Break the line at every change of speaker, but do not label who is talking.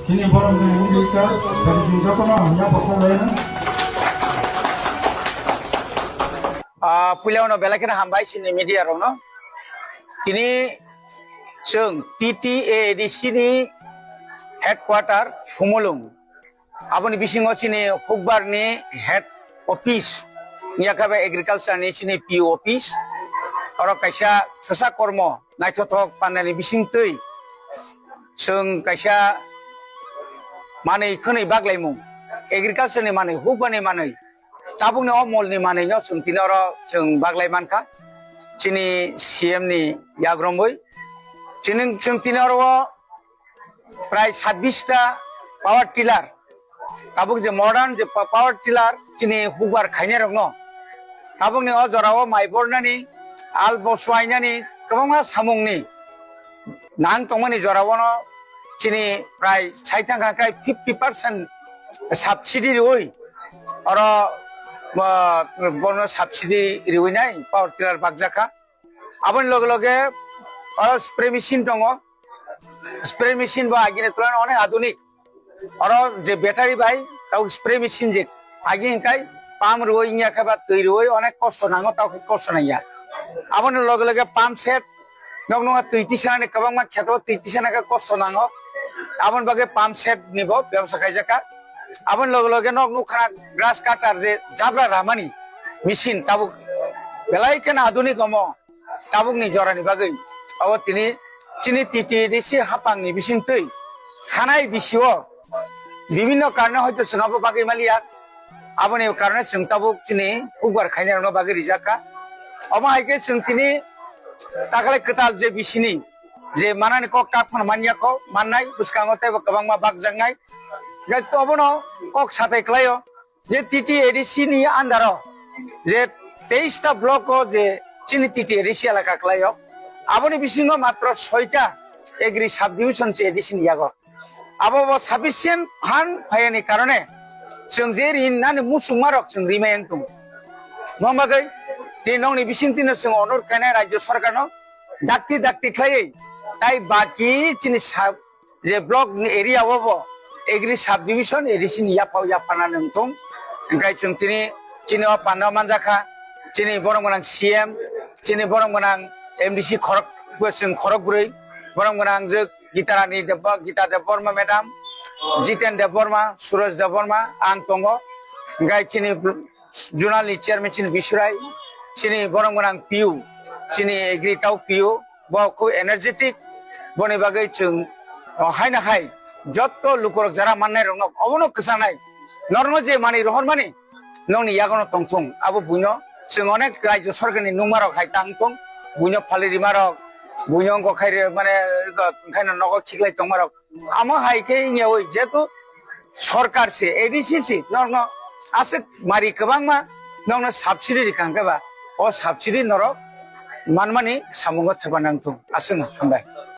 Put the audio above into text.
Sini borong ni bisa dari sini kau mah hanya potong lain.
Pulau bela kena hambai sini media rono. Kini seng TTADC ni headquarter Humulung. Abang ni bisingo sini Hukbar ni head office. Ni akabe agriculture ni sini PO office. Orang kaisa kesa kormo. Nai totok pandai ni bising tui. Seng kaisa Manai kene baglai mung, agriculture ni manai, hukba ni manai, tabung ni omol ni manai nyo, sung tinoro sung baglai manka, cini CM ni yagromboy, cini sung tinoro pray 26 power tiller, tabung je modern je power tiller, cini hukbar khaine rongno, tabung ni ojorao maibor nani, albo swai nani, kabonga samung ni, nang tongmani jorao no. Cini pray saitang kakai 50% subsidi rioi, oro bono subsidi rioi nai power tiller bagjaka. Abon loge oro spray machine tongo, spray machine ba agine tulan onek adunik, oro je battery bai tau spray machine je agin kai pump rioi nya kaba tui rioi onek kosto nango tau kosto naya. Abon loge pump set nog tui tisana ne kabang ma kheto tui tisana ka kosto nango. Abon bagai pump set nibo, biasa kai jaka. Abon loge nog khana grass cutter je jabra ramani mesin tabuk belai kena adunik omo tabuk ni jorani bagai. Awat ini cini titi desi hapang ni bising tui. Khanai bisio bibino karena hoito sengapa bagai malia. Abon ini karena seng tabuk cini hukbar khaine rono bagai rijaka. Oma haike seng tini takalai ketal je bisini. Je mana ni kok tak mania kok manai buskango te kabang ma bag jangai ga to bono kok satai klayo je TTADC ni andaro je 23 ta block o je chini TTADC elaka klayo aboni bisingo matro 6 ta agri sub division che ADC ni yago abo sufficient fund phayani karone जों जे rin nani musung marok जों rimayang tung momagai tinong ni bising tin जों onor kana rajyo sarkar no dakti khlai তাই বাকি চিনি sub যে block area হবো agri sub division ADC নিয়া পাও ইয়া পানা নংতং ওংকাই जों তিনি চিনি পান্দাও মানজাখা চিনি বরংগনাং সিএম চিনি বরংগনাং এমডিসি খরক जों খরকগুরৈ বরংগনাং যে গীতারানী দেব গীতা দেব বর্মা ম্যাডাম জিতেন দেব বর্মা সুরজ দেব বর্মা আং তঙ্গ ওংকাই চিনি জুনালনি চেয়ারম্যান চিনি বিশুরাই চিনি বরংগনাং পিউ চিনি এগ্রি তাও পিউ বকো এনার্জেটিক বনি বাগৈ जों হাইনা হাই যত লুকরক যারা মাননাই রং অবনো কসানাই নরনো যে মানি রহন মানি নংনি ইয়াগনো তংথং আবো বুইনো जों অনেক রাজ্য সরকারনি নুমারক হাই তাংথং বুইনো ফালিরি মারক বুইনো গো খাইরে মানে খাইনা নগ খিকলাই তংমারক আমা হাইকে ইয়া ওই যেহেতু সরকার সে এডিসি সে নরনো আছে মারি কবাংমা নংনো সাবসিডি রিখাংকেবা ও সাবসিডি নরক মানমানি সামুঙ্গ থেবা নাংথং আসুন হামবাই